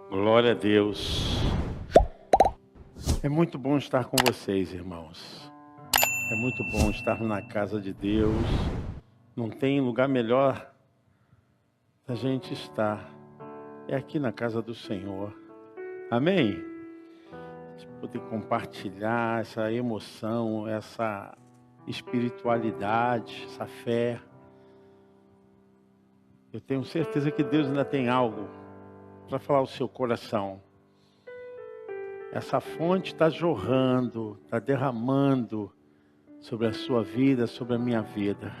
Glória a Deus. É muito bom estar com vocês, irmãos. É muito bom estar na casa de Deus. Não tem lugar melhor da gente estar. É aqui na casa do Senhor. Amém? De poder compartilhar essa emoção, essa espiritualidade, essa fé. Eu tenho certeza que Deus ainda tem algo para falar ao seu coração. Essa fonte está jorrando, está derramando sobre a sua vida, sobre a minha vida.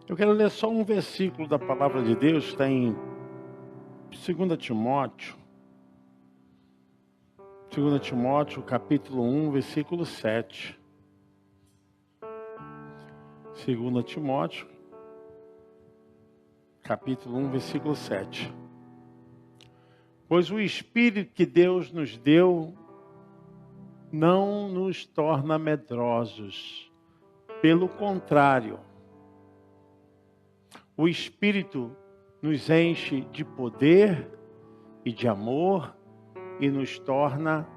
Eu quero ler só um versículo da palavra de Deus, está em 2 Timóteo. 2 Timóteo, capítulo 1, versículo 7. 2 Timóteo, capítulo 1, versículo 7. Pois o Espírito que Deus nos deu não nos torna medrosos. Pelo contrário, o Espírito nos enche de poder e de amor e nos torna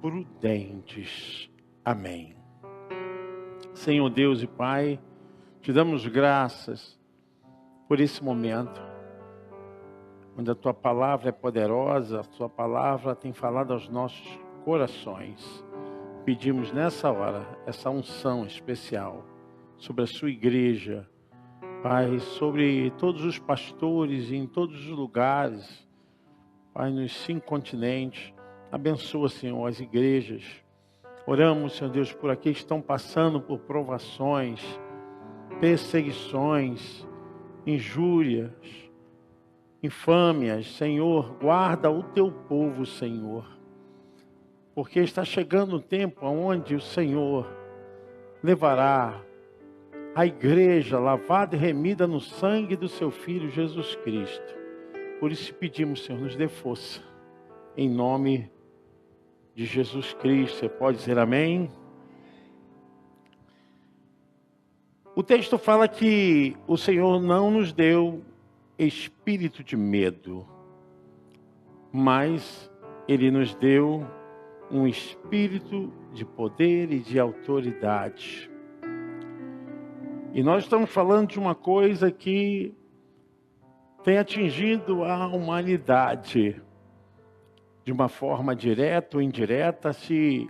prudentes. Amém. Senhor Deus e Pai, te damos graças por esse momento, onde a Tua palavra é poderosa, a Tua palavra tem falado aos nossos corações. Pedimos nessa hora essa unção especial sobre a Sua igreja, Pai, sobre todos os pastores em todos os lugares, Pai, nos 5 continentes. Abençoa, Senhor, as igrejas. Oramos, Senhor Deus, por aqueles que estão passando por provações, perseguições, injúrias, infâmias. Senhor, guarda o Teu povo, Senhor. Porque está chegando o tempo onde o Senhor levará a igreja lavada e remida no sangue do Seu Filho Jesus Cristo. Por isso pedimos, Senhor, nos dê força. Em nome de Jesus Cristo. Você pode dizer amém? O texto fala que o Senhor não nos deu espírito de medo, mas Ele nos deu um espírito de poder e de autoridade. E nós estamos falando de uma coisa que tem atingido a humanidade de uma forma direta ou indireta, se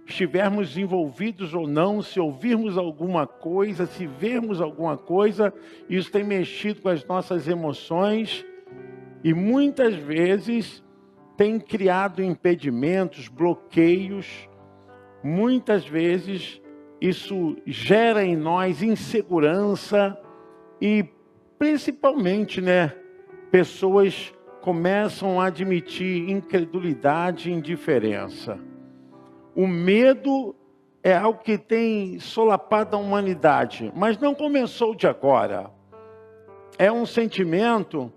estivermos envolvidos ou não, se ouvirmos alguma coisa, se vermos alguma coisa, isso tem mexido com as nossas emoções e muitas vezes tem criado impedimentos, bloqueios. Muitas vezes isso gera em nós insegurança e principalmente, pessoas começam a admitir incredulidade e indiferença. O medo é algo que tem solapado a humanidade, mas não começou de agora. É um sentimento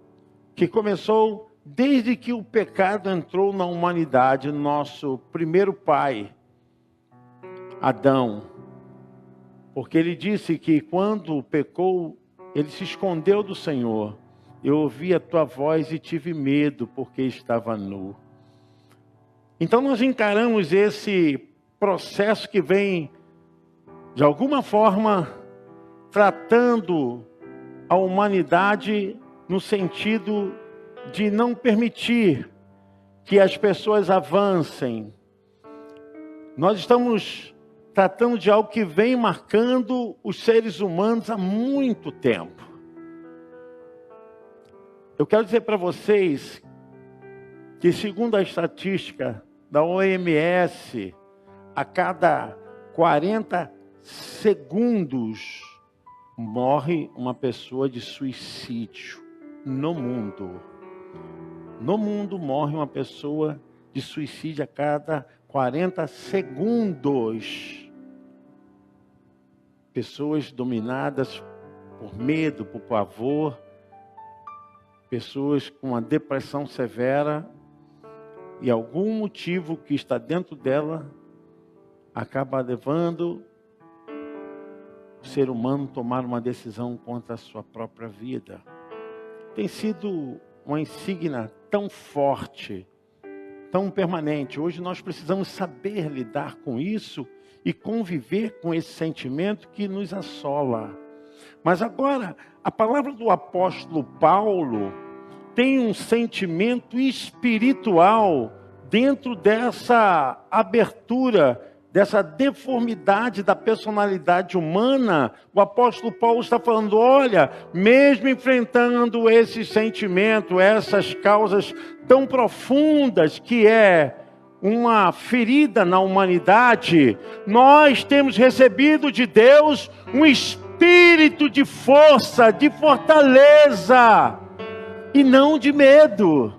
que começou desde que o pecado entrou na humanidade. Nosso primeiro pai, Adão, porque ele disse que quando pecou, ele se escondeu do Senhor. Eu ouvi a tua voz e tive medo, porque estava nu. Então nós encaramos esse processo que vem, de alguma forma, tratando a humanidade no sentido de não permitir que as pessoas avancem. Nós estamos tratando de algo que vem marcando os seres humanos há muito tempo. Eu quero dizer para vocês que, segundo a estatística da OMS, a cada 40 segundos morre uma pessoa de suicídio no mundo. No mundo morre uma pessoa de suicídio a cada 40 segundos. Pessoas dominadas por medo, por pavor, pessoas com uma depressão severa, e algum motivo que está dentro dela acaba levando o ser humano a tomar uma decisão contra a sua própria vida. Tem sido uma insígnia tão forte, tão permanente. Hoje nós precisamos saber lidar com isso e conviver com esse sentimento que nos assola. Mas agora, a palavra do apóstolo Paulo tem um sentimento espiritual dentro dessa abertura, dessa deformidade da personalidade humana. O apóstolo Paulo está falando, olha, mesmo enfrentando esse sentimento, essas causas tão profundas que é uma ferida na humanidade, nós temos recebido de Deus um espírito de força, de fortaleza, e não de medo.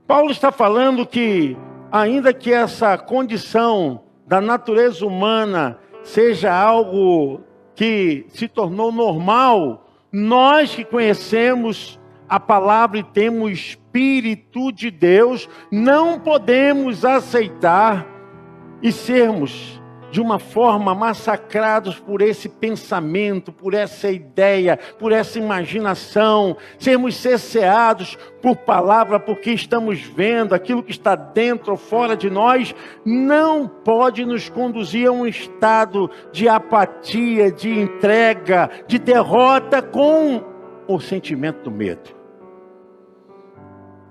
Paulo está falando que, ainda que essa condição da natureza humana seja algo que se tornou normal, nós que conhecemos a palavra e temos o Espírito de Deus, não podemos aceitar e sermos de uma forma massacrados por esse pensamento, por essa ideia, por essa imaginação, sermos cerceados por palavra, porque estamos vendo aquilo que está dentro ou fora de nós, não pode nos conduzir a um estado de apatia, de entrega, de derrota com o sentimento do medo.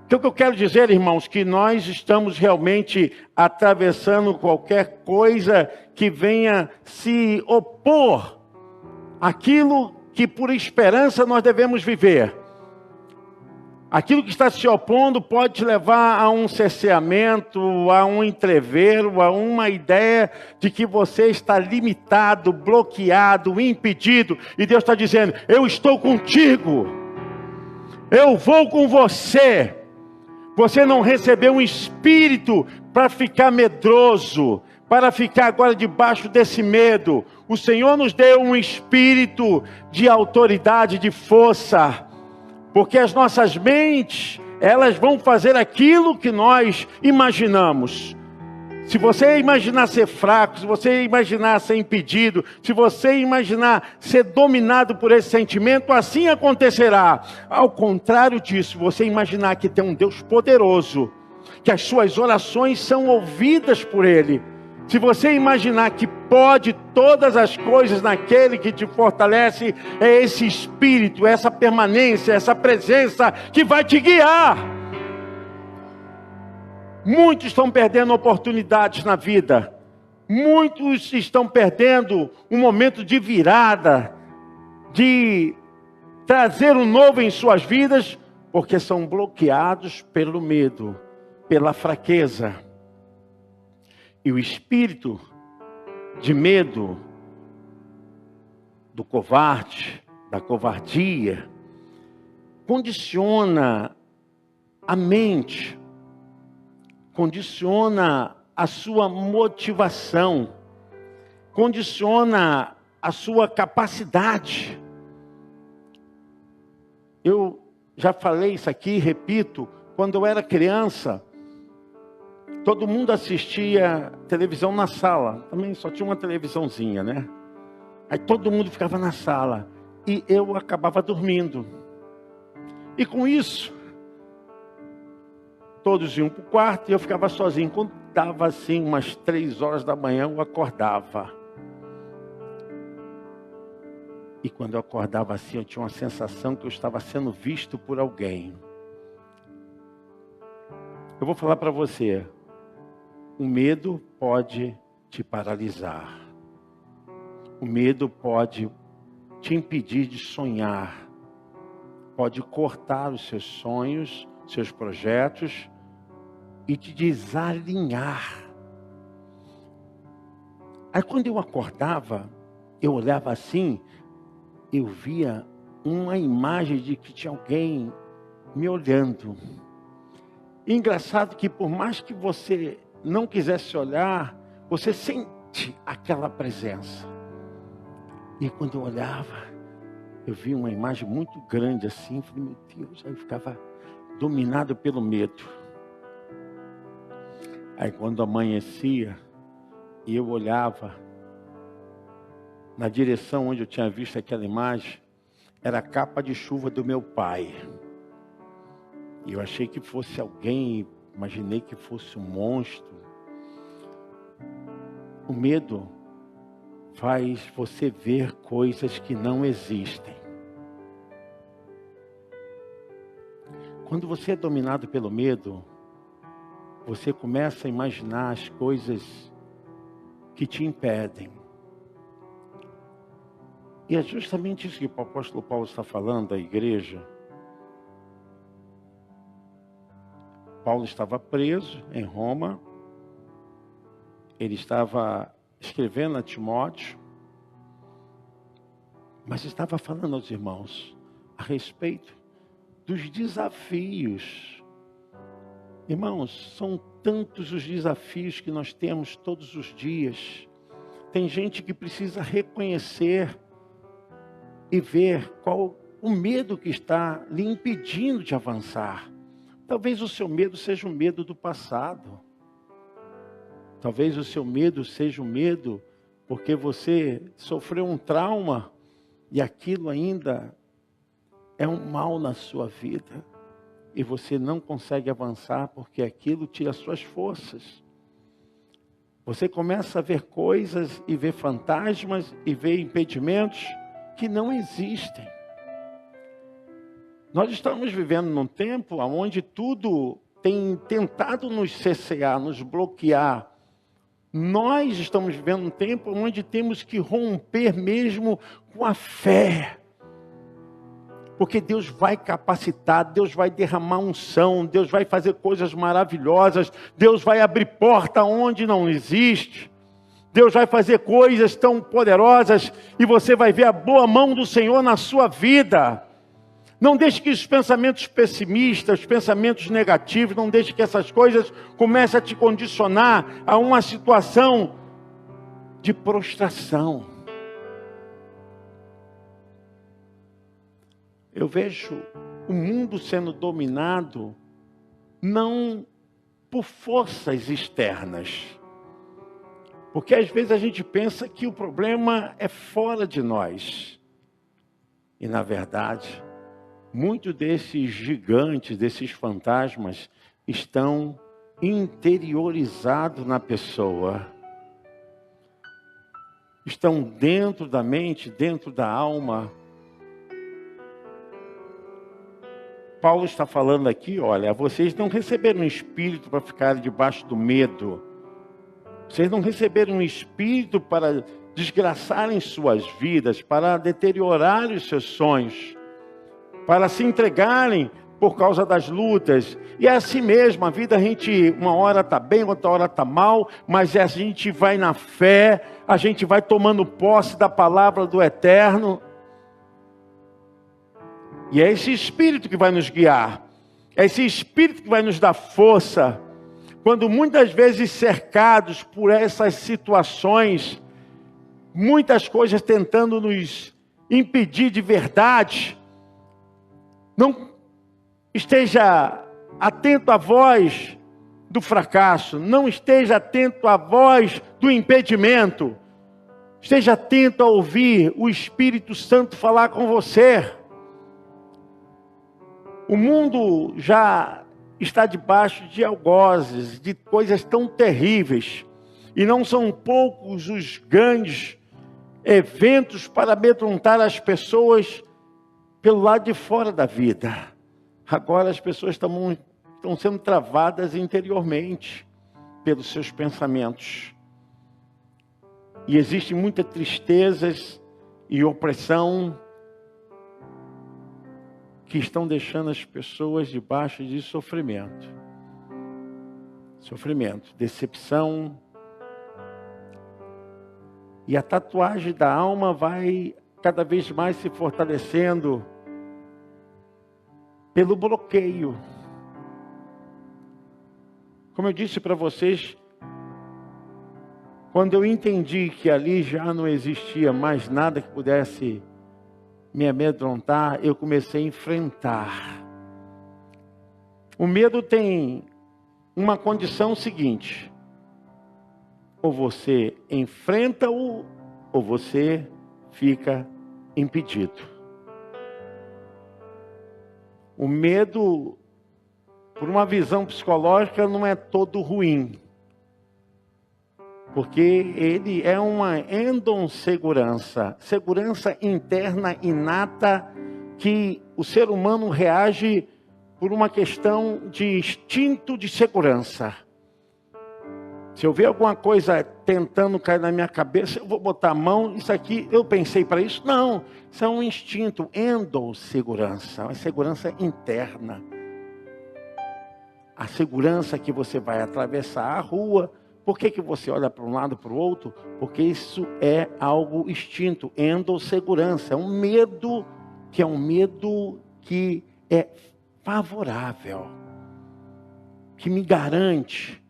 Então, o que eu quero dizer, irmãos, que nós estamos realmente atravessando qualquer coisa que venha se opor àquilo que por esperança nós devemos viver. Aquilo que está se opondo pode te levar a um cerceamento, a um entrevero, a uma ideia de que você está limitado, bloqueado, impedido. E Deus está dizendo, eu estou contigo, eu vou com você. Você não recebeu um espírito para ficar medroso, para ficar agora debaixo desse medo. O Senhor nos deu um espírito de autoridade, de força, porque as nossas mentes, elas vão fazer aquilo que nós imaginamos. Se você imaginar ser fraco, se você imaginar ser impedido, se você imaginar ser dominado por esse sentimento, assim acontecerá. Ao contrário disso, você imaginar que tem um Deus poderoso, que as suas orações são ouvidas por Ele. Se você imaginar que pode todas as coisas naquele que te fortalece, é esse Espírito, essa permanência, essa presença que vai te guiar. Muitos estão perdendo oportunidades na vida. Muitos estão perdendo um momento de virada, de trazer um novo em suas vidas, porque são bloqueados pelo medo, pela fraqueza. E o espírito de medo, do covarde, da covardia, condiciona a mente, condiciona a sua motivação, condiciona a sua capacidade. Eu já falei isso aqui, repito, quando eu era criança, todo mundo assistia televisão na sala, também só tinha uma televisãozinha, né? Aí todo mundo ficava na sala e eu acabava dormindo. E com isso, todos iam para o quarto e eu ficava sozinho. Quando dava assim umas 3 horas da manhã, eu acordava. E quando eu acordava assim, eu tinha uma sensação que eu estava sendo visto por alguém. Eu vou falar para você, o medo pode te paralisar. O medo pode te impedir de sonhar. Pode cortar os seus sonhos, seus projetos e te desalinhar. Aí quando eu acordava, eu olhava assim, eu via uma imagem de que tinha alguém me olhando. E engraçado que por mais que você não quisesse olhar, você sente aquela presença. E quando eu olhava, eu vi uma imagem muito grande assim, falei, meu Deus, aí eu ficava dominado pelo medo. Aí quando amanhecia, e eu olhava na direção onde eu tinha visto aquela imagem, era a capa de chuva do meu pai. E eu achei que fosse alguém, imaginei que fosse um monstro. O medo faz você ver coisas que não existem. Quando você é dominado pelo medo, você começa a imaginar as coisas que te impedem. E é justamente isso que o apóstolo Paulo está falando à igreja. Paulo estava preso em Roma. Ele estava escrevendo a Timóteo, mas estava falando aos irmãos a respeito dos desafios. Irmãos, são tantos os desafios que nós temos todos os dias. Tem gente que precisa reconhecer e ver qual o medo que está lhe impedindo de avançar. Talvez o seu medo seja o medo do passado. Talvez o seu medo seja o medo porque você sofreu um trauma e aquilo ainda é um mal na sua vida. E você não consegue avançar porque aquilo tira suas forças. Você começa a ver coisas e ver fantasmas e ver impedimentos que não existem. Nós estamos vivendo num tempo onde tudo tem tentado nos cercear, nos bloquear. Nós estamos vivendo um tempo onde temos que romper mesmo com a fé. Porque Deus vai capacitar, Deus vai derramar unção, Deus vai fazer coisas maravilhosas, Deus vai abrir porta onde não existe. Deus vai fazer coisas tão poderosas e você vai ver a boa mão do Senhor na sua vida. Não deixe que os pensamentos pessimistas, os pensamentos negativos, não deixe que essas coisas comecem a te condicionar a uma situação de prostração. Eu vejo o mundo sendo dominado não por forças externas. Porque às vezes a gente pensa que o problema é fora de nós. E na verdade, muitos desses gigantes, desses fantasmas, estão interiorizados na pessoa. Estão dentro da mente, dentro da alma. Paulo está falando aqui, olha, vocês não receberam um espírito para ficarem debaixo do medo. Vocês não receberam um espírito para desgraçarem suas vidas, para deteriorarem os seus sonhos, para se entregarem por causa das lutas. E é assim mesmo, a vida a gente, uma hora está bem, outra hora está mal, mas a gente vai na fé, a gente vai tomando posse da palavra do Eterno. E é esse Espírito que vai nos guiar. É esse Espírito que vai nos dar força. Quando muitas vezes cercados por essas situações, muitas coisas tentando nos impedir de verdade, não esteja atento à voz do fracasso, não esteja atento à voz do impedimento. Esteja atento a ouvir o Espírito Santo falar com você. O mundo já está debaixo de algozes, de coisas tão terríveis. E não são poucos os grandes eventos para amedrontar as pessoas pelo lado de fora da vida. Agora as pessoas estão sendo travadas interiormente pelos seus pensamentos. E existe muita tristeza e opressão que estão deixando as pessoas debaixo de sofrimento. Sofrimento, decepção. E a tatuagem da alma vai cada vez mais se fortalecendo pelo bloqueio. Como eu disse para vocês, quando eu entendi que ali já não existia mais nada que pudesse me amedrontar, eu comecei a enfrentar. O medo tem uma condição seguinte: ou você enfrenta-o, ou você fica impedido. O medo por uma visão psicológica, não é todo ruim. Porque ele é uma endossegurança, segurança interna inata, que o ser humano reage por uma questão de instinto de segurança. Se eu ver alguma coisa tentando cair na minha cabeça, eu vou botar a mão, isso aqui, eu pensei para isso? Não, isso é um instinto, endossegurança, uma segurança interna. A segurança que você vai atravessar a rua. Por que você olha para um lado e para o outro? Porque isso é algo instinto, endossegurança. É um medo que é favorável, que me garante.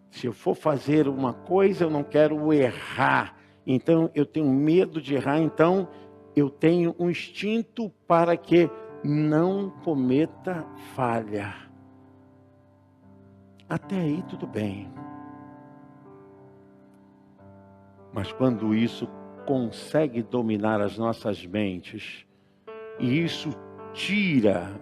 Se eu for fazer uma coisa, eu não quero errar. Então, eu tenho medo de errar. Então, eu tenho um instinto para que não cometa falha. Até aí, tudo bem. Mas quando isso consegue dominar as nossas mentes, e isso tira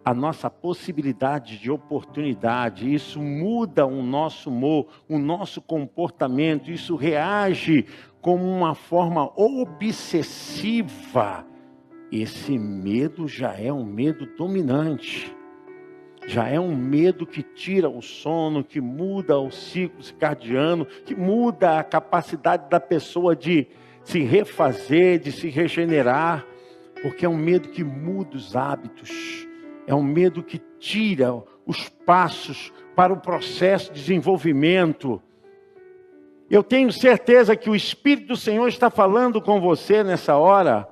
a nossa possibilidade de oportunidade, isso muda o nosso humor, o nosso comportamento, isso reage como uma forma obsessiva. Esse medo já é um medo dominante. Já é um medo que tira o sono, que muda o ciclo circadiano, que muda a capacidade da pessoa de se refazer, de se regenerar, porque é um medo que muda os hábitos. É um medo que tira os passos para o processo de desenvolvimento. Eu tenho certeza que o Espírito do Senhor está falando com você nessa hora,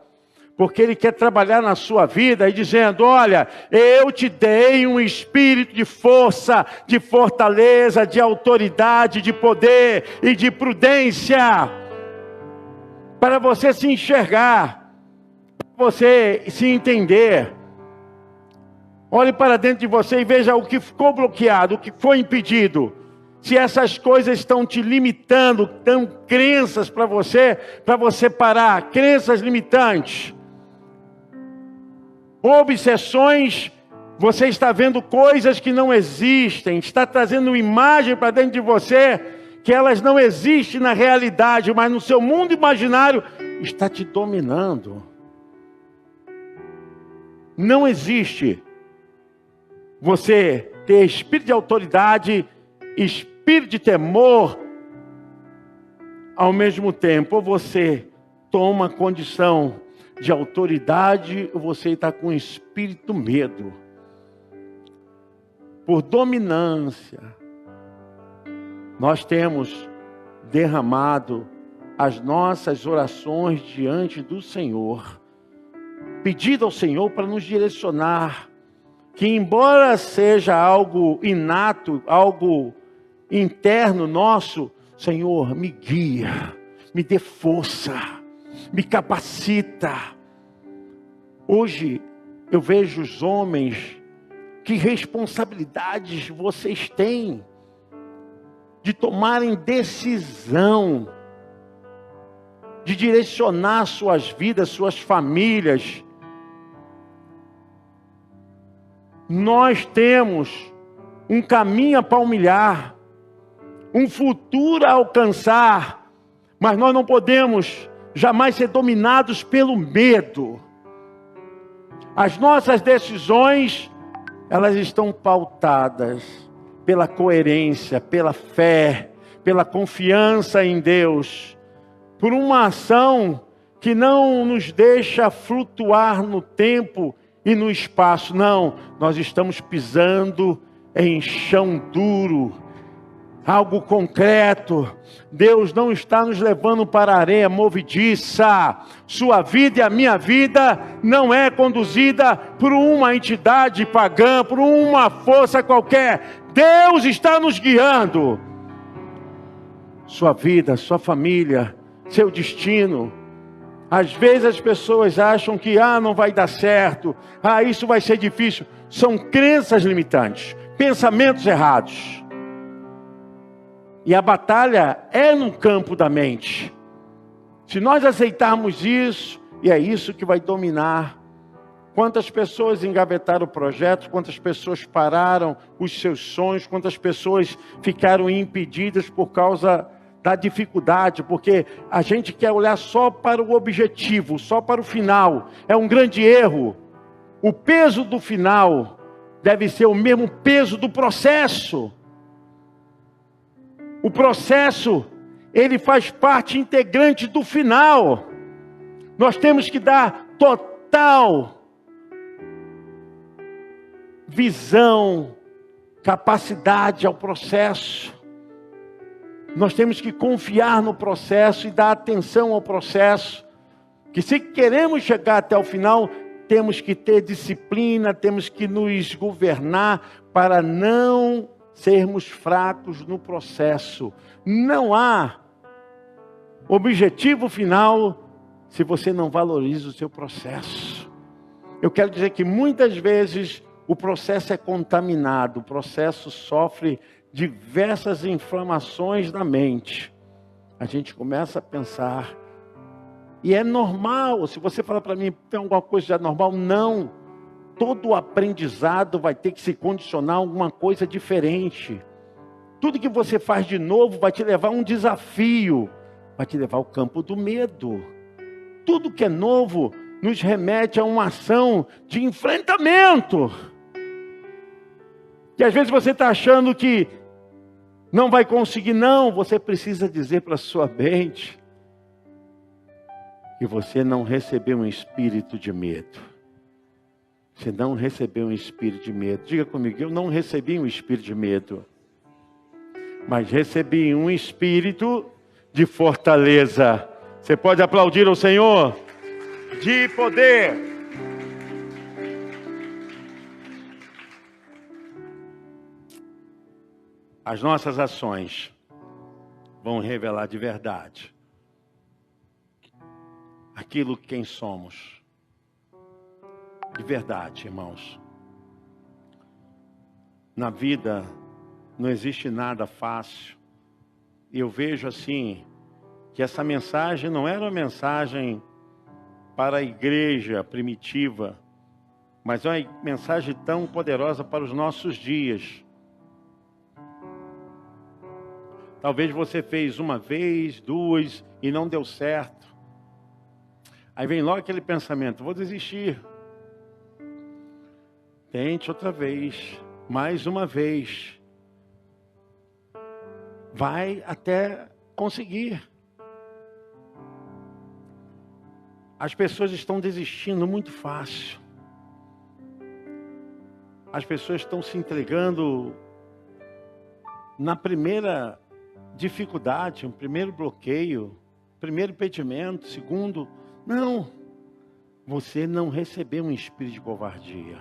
porque Ele quer trabalhar na sua vida e dizendo: olha, eu te dei um espírito de força, de fortaleza, de autoridade, de poder e de prudência, para você se enxergar, para você se entender. Olhe para dentro de você e veja o que ficou bloqueado, o que foi impedido. Se essas coisas estão te limitando, dão crenças para você parar, crenças limitantes, obsessões, você está vendo coisas que não existem, está trazendo imagem para dentro de você, que elas não existem na realidade, mas no seu mundo imaginário, está te dominando. Não existe você ter espírito de autoridade, espírito de temor, ao mesmo tempo. Ou você toma condição de autoridade, ou você está com espírito medo. Por dominância, nós temos derramado as nossas orações diante do Senhor, pedido ao Senhor para nos direcionar, que embora seja algo inato, algo interno nosso, Senhor, me guia, me dê força, me capacita. Hoje eu vejo os homens, que responsabilidades vocês têm de tomarem decisão, de direcionar suas vidas, suas famílias. Nós temos um caminho a palmilhar, um futuro a alcançar, mas nós não podemos jamais ser dominados pelo medo. As nossas decisões, elas estão pautadas pela coerência, pela fé, pela confiança em Deus, por uma ação que não nos deixa flutuar no tempo e no espaço. Não, nós estamos pisando em chão duro, algo concreto. Deus não está nos levando para a areia movediça. Sua vida e a minha vida não é conduzida por uma entidade pagã, por uma força qualquer. Deus está nos guiando. Sua vida, sua família, seu destino. Às vezes as pessoas acham que não vai dar certo, isso vai ser difícil. São crenças limitantes, pensamentos errados. E a batalha é no campo da mente. Se nós aceitarmos isso, e é isso que vai dominar Quantas pessoas engavetaram projetos, quantas pessoas pararam os seus sonhos, quantas pessoas ficaram impedidas por causa da dificuldade, porque a gente quer olhar só para o objetivo, só para o final. É um grande erro. O peso do final deve ser o mesmo peso do processo. O processo, ele faz parte integrante do final. Nós temos que dar total visão, capacidade ao processo. Nós temos que confiar no processo e dar atenção ao processo. Que se queremos chegar até o final, temos que ter disciplina, temos que nos governar para não sermos fracos no processo. Não há objetivo final se você não valoriza o seu processo. Eu quero dizer que muitas vezes o processo é contaminado, o processo sofre diversas inflamações da mente. A gente começa a pensar, e é normal. Se você falar para mim, tem alguma coisa de anormal? Não. Todo aprendizado vai ter que se condicionar a alguma coisa diferente. Tudo que você faz de novo vai te levar a um desafio, vai te levar ao campo do medo. Tudo que é novo nos remete a uma ação de enfrentamento. E às vezes você está achando que não vai conseguir, não. Você precisa dizer para a sua mente que você não recebeu um espírito de medo. Você não recebeu um espírito de medo. Diga comigo, eu não recebi um espírito de medo, mas recebi um espírito de fortaleza. Você pode aplaudir ao Senhor? De poder. As nossas ações vão revelar de verdade aquilo que quem somos. De verdade, irmãos. Na vida não existe nada fácil. E eu vejo assim, que essa mensagem não era uma mensagem para a igreja primitiva, mas é uma mensagem tão poderosa para os nossos dias. Talvez você fez uma vez, duas e não deu certo. Aí vem logo aquele pensamento, vou desistir. Tente outra vez, mais uma vez. Vai até conseguir. As pessoas estão desistindo muito fácil. As pessoas estão se entregando na primeira dificuldade, um primeiro bloqueio, primeiro impedimento, segundo. Não, você não recebeu um espírito de covardia.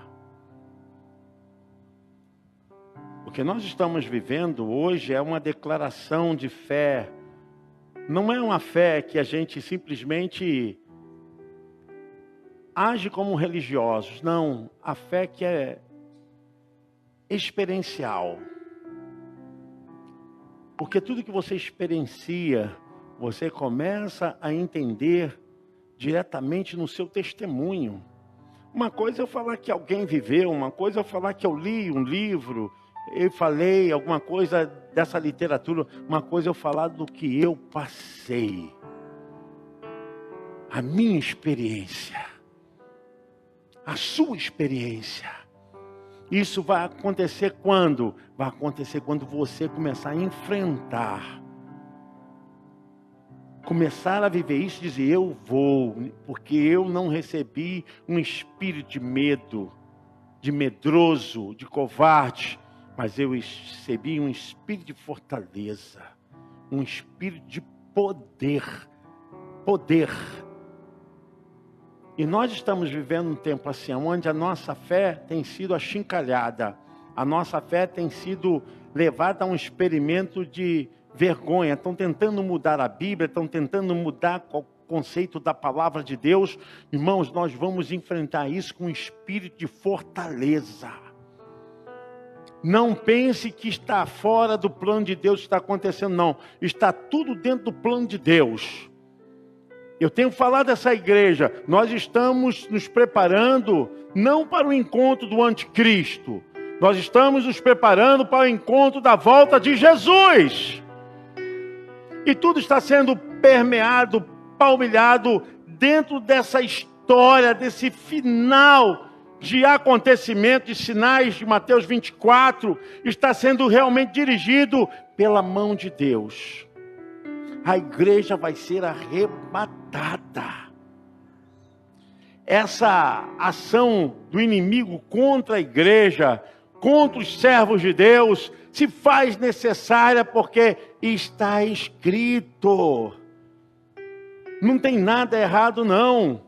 O que nós estamos vivendo hoje é uma declaração de fé. Não é uma fé que a gente simplesmente age como religiosos. Não, a fé que é experiencial. Porque tudo que você experiencia, você começa a entender diretamente no seu testemunho. Uma coisa é eu falar que alguém viveu, uma coisa é eu falar que eu li um livro, eu falei alguma coisa dessa literatura, uma coisa é eu falar do que eu passei. A minha experiência, a sua experiência. Isso vai acontecer quando? Vai acontecer quando você começar a enfrentar. Começar a viver isso e dizer, eu vou, porque eu não recebi um espírito de medo, de medroso, de covarde, mas eu recebi um espírito de fortaleza, um espírito de poder. Poder. E nós estamos vivendo um tempo assim, onde a nossa fé tem sido achincalhada, a nossa fé tem sido levada a um experimento de vergonha. Estão tentando mudar a Bíblia, estão tentando mudar o conceito da palavra de Deus. Irmãos, nós vamos enfrentar isso com um espírito de fortaleza. Não pense que está fora do plano de Deus que está acontecendo, não. Está tudo dentro do plano de Deus. Eu tenho falado dessa igreja, nós estamos nos preparando não para o encontro do anticristo, nós estamos nos preparando para o encontro da volta de Jesus. E tudo está sendo permeado, palmilhado dentro dessa história, desse final de acontecimentos e sinais de Mateus 24, está sendo realmente dirigido pela mão de Deus. A igreja vai ser arrebatada. Essa ação do inimigo contra a igreja, contra os servos de Deus, se faz necessária porque está escrito. Não tem nada errado, não.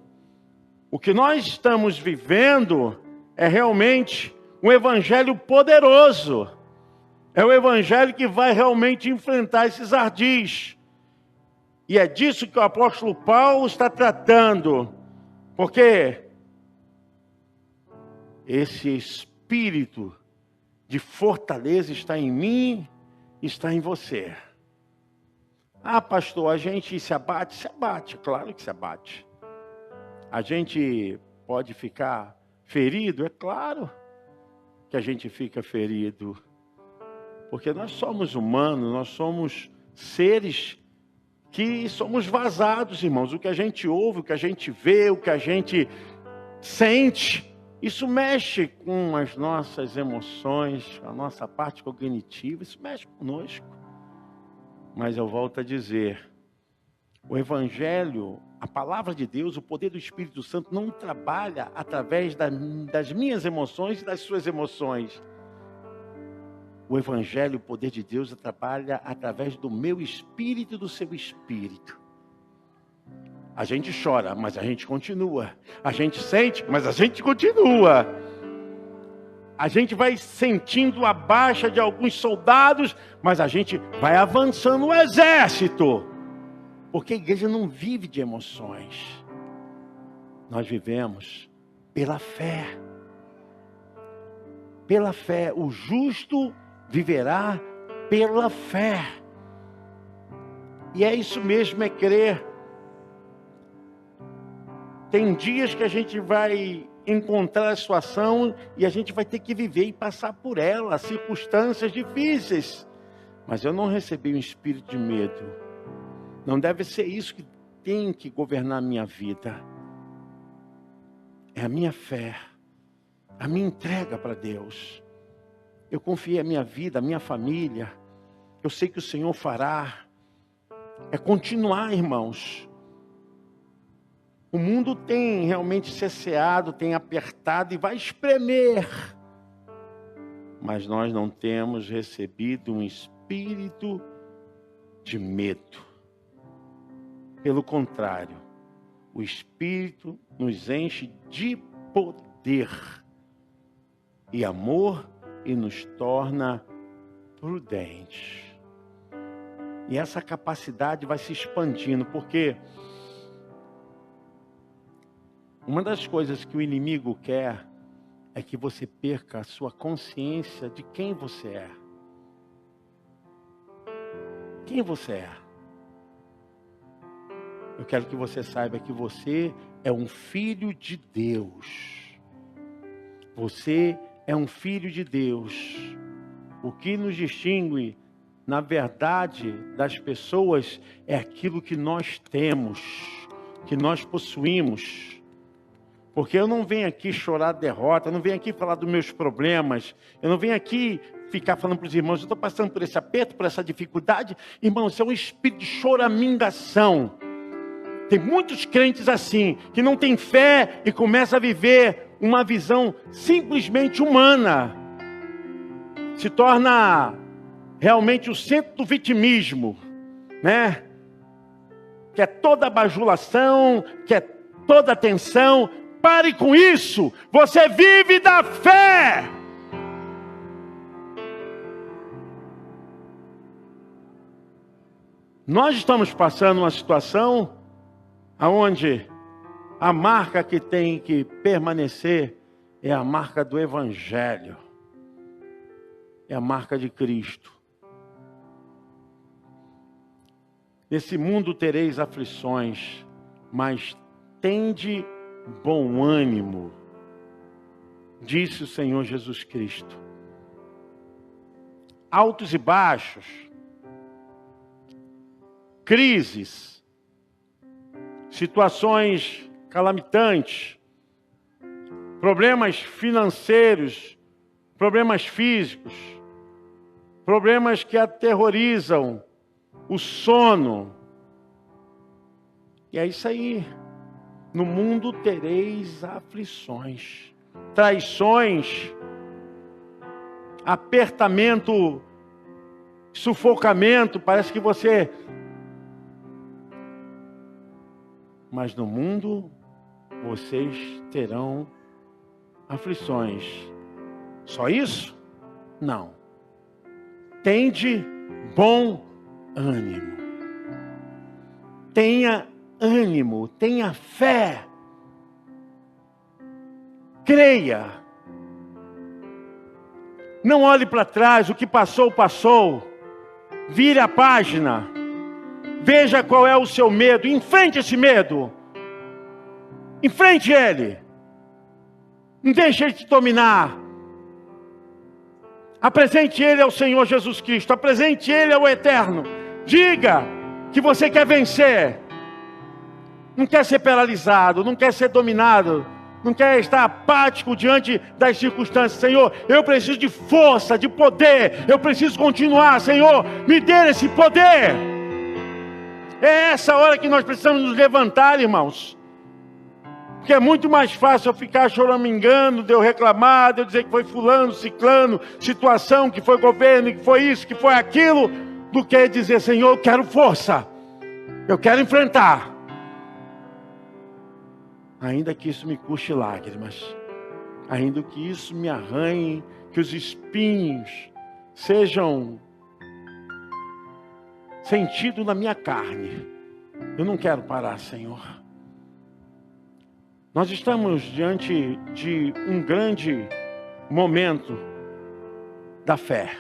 O que nós estamos vivendo é realmente um evangelho poderoso. É o evangelho que vai realmente enfrentar esses ardis. E é disso que o apóstolo Paulo está tratando. Porque esse espírito de fortaleza está em mim, está em você. Ah, pastor, a gente se abate? Se abate, claro que se abate. A gente pode ficar ferido? É claro que a gente fica ferido. Porque nós somos humanos, nós somos seres que somos vazados, irmãos. O que a gente ouve, o que a gente vê, o que a gente sente, isso mexe com as nossas emoções, a nossa parte cognitiva, isso mexe conosco. Mas eu volto a dizer, o Evangelho, a palavra de Deus, o poder do Espírito Santo não trabalha através das minhas emoções e das suas emoções. O Evangelho, o poder de Deus, trabalha através do meu espírito e do seu espírito. A gente chora, mas a gente continua. A gente sente, mas a gente continua. A gente vai sentindo a baixa de alguns soldados, mas a gente vai avançando o exército. Porque a igreja não vive de emoções. Nós vivemos pela fé. Pela fé. O justo viverá pela fé. E é isso mesmo, é crer. Tem dias que a gente vai encontrar a situação e a gente vai ter que viver e passar por ela, circunstâncias difíceis. Mas eu não recebi um espírito de medo. Não deve ser isso que tem que governar a minha vida. É a minha fé, a minha entrega para Deus. Eu confiei a minha vida, a minha família. Eu sei que o Senhor fará. É continuar, irmãos. O mundo tem realmente cesseado, tem apertado e vai espremer. Mas nós não temos recebido um espírito de medo. Pelo contrário, o Espírito nos enche de poder e amor e nos torna prudentes. E essa capacidade vai se expandindo, porque uma das coisas que o inimigo quer é que você perca a sua consciência de quem você é. Quem você é? Eu quero que você saiba que você é um filho de Deus. Você é um filho de Deus. O que nos distingue, na verdade, das pessoas é aquilo que nós temos, que nós possuímos. Porque eu não venho aqui chorar derrota, eu não venho aqui falar dos meus problemas, eu não venho aqui ficar falando para os irmãos, eu estou passando por esse aperto, por essa dificuldade. Irmãos, isso é um espírito de choramingação. Tem muitos crentes assim, que não têm fé e começam a viver uma visão simplesmente humana. Se torna realmente o centro do vitimismo, né? Quer toda bajulação, quer toda atenção. Pare com isso, você vive da fé. Nós estamos passando uma situação onde a marca que tem que permanecer é a marca do Evangelho. É a marca de Cristo. Nesse mundo tereis aflições, mas tende bom ânimo, disse o Senhor Jesus Cristo. Altos e baixos, crises, situações calamitantes, problemas financeiros, problemas físicos, problemas que aterrorizam o sono. E é isso aí. No mundo tereis aflições, traições, apertamento, sufocamento, parece que você... Mas no mundo vocês terão aflições. Só isso? Não. Tende bom ânimo. Tenha ânimo, tenha fé. Creia. Não olhe para trás, o que passou, passou. Vire a página. Veja qual é o seu medo. Enfrente esse medo. Enfrente ele. Não deixe ele te dominar. Apresente ele ao Senhor Jesus Cristo. Apresente ele ao Eterno. Diga que você quer vencer. Não quer ser paralisado. Não quer ser dominado. Não quer estar apático diante das circunstâncias. Senhor, eu preciso de força, de poder. Eu preciso continuar. Senhor, me dê esse poder. É essa hora que nós precisamos nos levantar, irmãos. Porque é muito mais fácil eu ficar choramingando, de eu reclamar, de eu dizer que foi fulano, ciclano, situação, que foi governo, que foi isso, que foi aquilo, do que dizer, Senhor, eu quero força. Eu quero enfrentar. Ainda que isso me custe lágrimas. Ainda que isso me arranhe, que os espinhos sejam sentidos na minha carne. Eu não quero parar, Senhor. Nós estamos diante de um grande momento da fé.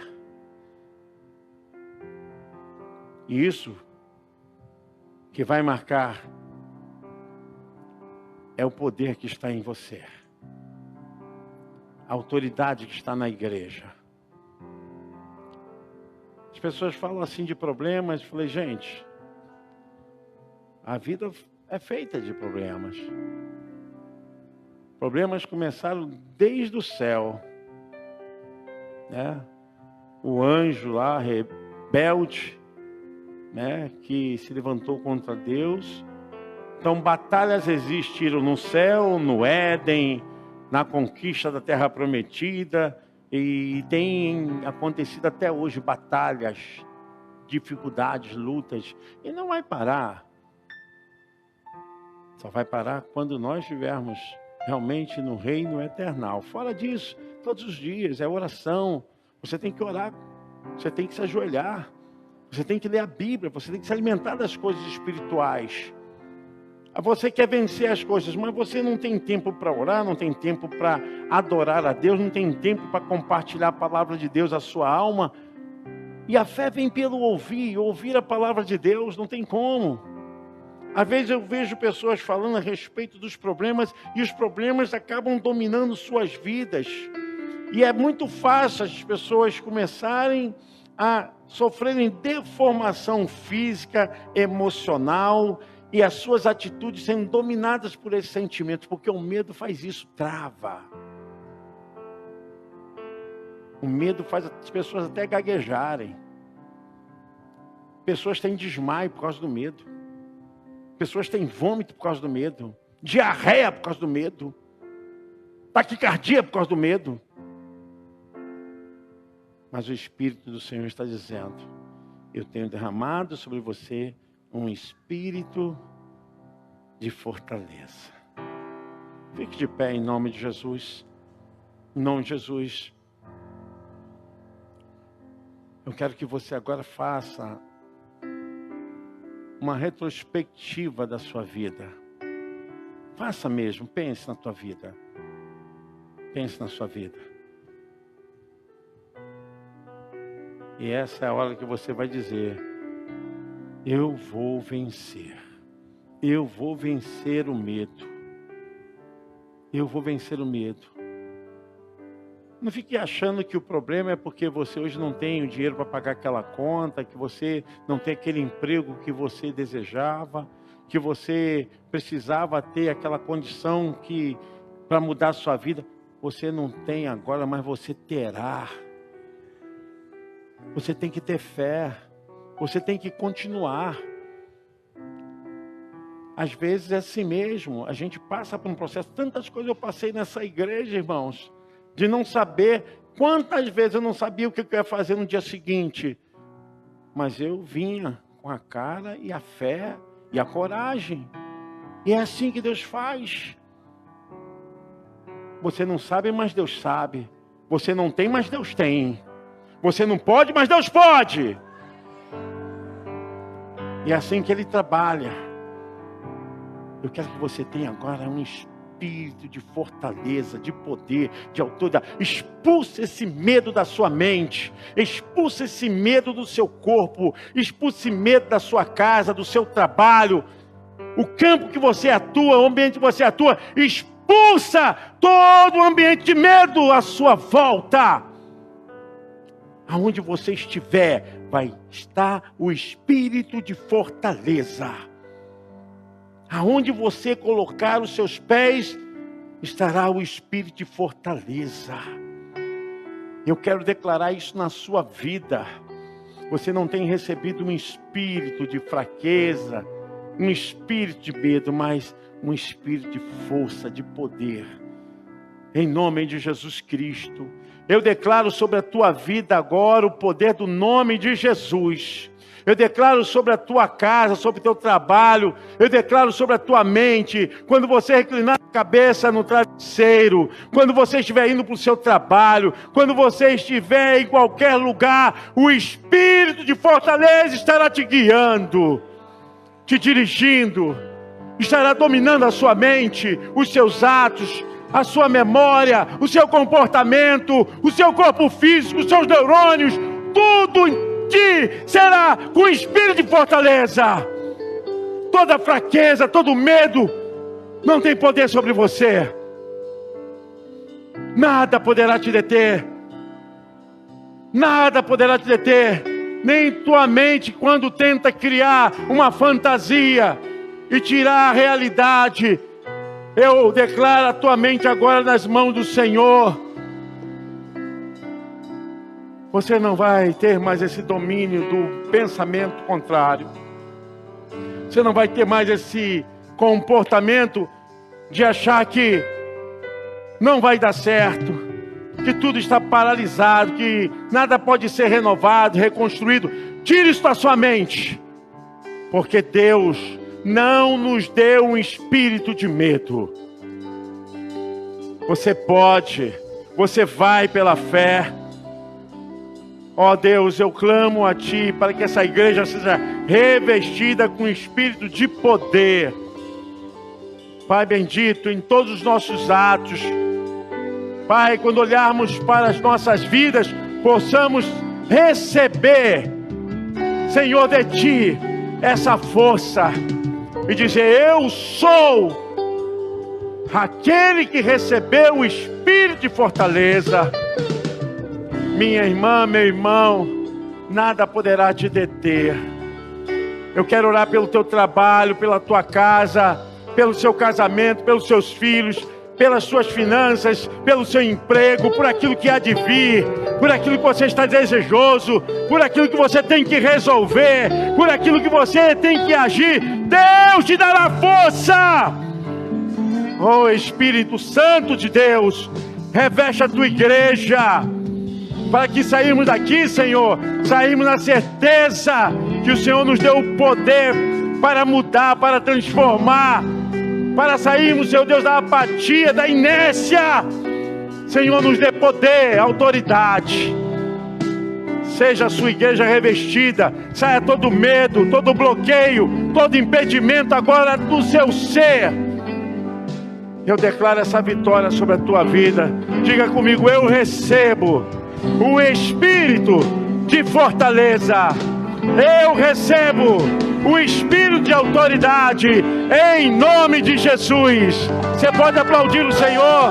E isso que vai marcar é o poder que está em você. A autoridade que está na igreja. As pessoas falam assim de problemas. Eu falei, gente, a vida é feita de problemas. Problemas começaram desde o céu, né? O anjo lá, rebelde, né? Que se levantou contra Deus. Então, batalhas existiram no céu, no Éden, na conquista da Terra Prometida. E tem acontecido até hoje batalhas, dificuldades, lutas. E não vai parar. Só vai parar quando nós estivermos realmente no reino eternal. Fora disso, todos os dias, é oração. Você tem que orar, você tem que se ajoelhar, você tem que ler a Bíblia, você tem que se alimentar das coisas espirituais. Você quer vencer as coisas, mas você não tem tempo para orar, não tem tempo para adorar a Deus, não tem tempo para compartilhar a palavra de Deus, a sua alma. E a fé vem pelo ouvir a palavra de Deus, não tem como. Às vezes eu vejo pessoas falando a respeito dos problemas e os problemas acabam dominando suas vidas. E é muito fácil as pessoas começarem a sofrerem deformação física, emocional e as suas atitudes sendo dominadas por esses sentimentos, porque o medo faz isso, trava. O medo faz as pessoas até gaguejarem. Pessoas têm desmaio por causa do medo. Pessoas têm vômito por causa do medo, diarreia por causa do medo, taquicardia por causa do medo. Mas o Espírito do Senhor está dizendo, eu tenho derramado sobre você um espírito de fortaleza. Fique de pé em nome de Jesus. Em nome de Jesus. Eu quero que você agora faça uma retrospectiva da sua vida. Faça mesmo, pense na tua vida. Pense na sua vida. E essa é a hora que você vai dizer, eu vou vencer. eu vou vencer o medo. Eu vou vencer o medo. Não fique achando que o problema é porque você hoje não tem o dinheiro para pagar aquela conta, que você não tem aquele emprego que você desejava, que você precisava ter aquela condição para mudar a sua vida. Você não tem agora, mas você terá. Você tem que ter fé. Você tem que continuar. Às vezes é assim mesmo. A gente passa por um processo. Tantas coisas eu passei nessa igreja, irmãos, de não saber. Quantas vezes eu não sabia o que eu ia fazer no dia seguinte. Mas eu vinha com a cara e a fé e a coragem. E é assim que Deus faz. Você não sabe, mas Deus sabe. Você não tem, mas Deus tem. Você não pode, mas Deus pode. E é assim que Ele trabalha. Eu quero que você tenha agora um espírito de fortaleza, de poder, de autoridade. Expulse esse medo da sua mente. Expulse esse medo do seu corpo. Expulse esse medo da sua casa, do seu trabalho. O campo que você atua, o ambiente que você atua. Expulsa todo o ambiente de medo à sua volta. Aonde você estiver, vai estar o espírito de fortaleza. Aonde você colocar os seus pés, estará o espírito de fortaleza. Eu quero declarar isso na sua vida. Você não tem recebido um espírito de fraqueza, um espírito de medo, mas um espírito de força, de poder. Em nome de Jesus Cristo, eu declaro sobre a tua vida agora o poder do nome de Jesus. Eu declaro sobre a tua casa, sobre o teu trabalho. Eu declaro sobre a tua mente. Quando você reclinar a cabeça no travesseiro. Quando você estiver indo para o seu trabalho. Quando você estiver em qualquer lugar. O Espírito de fortaleza estará te guiando. Te dirigindo. Estará dominando a sua mente. Os seus atos. A sua memória. O seu comportamento. O seu corpo físico. Os seus neurônios. Tudo será com espírito de fortaleza. Toda fraqueza, todo medo não tem poder sobre você. Nada poderá te deter. Nada poderá te deter. Nem tua mente, quando tenta criar uma fantasia e tirar a realidade. Eu declaro a tua mente agora nas mãos do Senhor. Você não vai ter mais esse domínio do pensamento contrário. Você não vai ter mais esse comportamento de achar que não vai dar certo, que tudo está paralisado, que nada pode ser renovado, reconstruído. Tire isso da sua mente, porque Deus não nos deu um espírito de medo. Você pode, você vai pela fé. Ó Deus, eu clamo a Ti para que essa igreja seja revestida com espírito de poder. Pai bendito, em todos os nossos atos. Pai, quando olharmos para as nossas vidas, possamos receber, Senhor, de Ti, essa força. E dizer, eu sou aquele que recebeu o espírito de fortaleza. Minha irmã, meu irmão, nada poderá te deter. Eu quero orar pelo teu trabalho, pela tua casa, pelo seu casamento, pelos seus filhos, pelas suas finanças, pelo seu emprego, por aquilo que há de vir, por aquilo que você está desejoso, por aquilo que você tem que resolver, por aquilo que você tem que agir. Deus te dará força. Oh Espírito Santo de Deus, reveste a tua igreja. Para que saímos daqui, Senhor, saímos na certeza que o Senhor nos deu o poder para mudar, para transformar, para sairmos, Senhor Deus, da apatia, da inércia. Senhor, nos dê poder, autoridade. Seja a sua igreja revestida, saia todo medo, todo bloqueio, todo impedimento agora do seu ser. Eu declaro essa vitória sobre a tua vida. Diga comigo, eu recebo o espírito de fortaleza. Eu recebo o espírito de autoridade, em nome de Jesus. Você pode aplaudir o Senhor?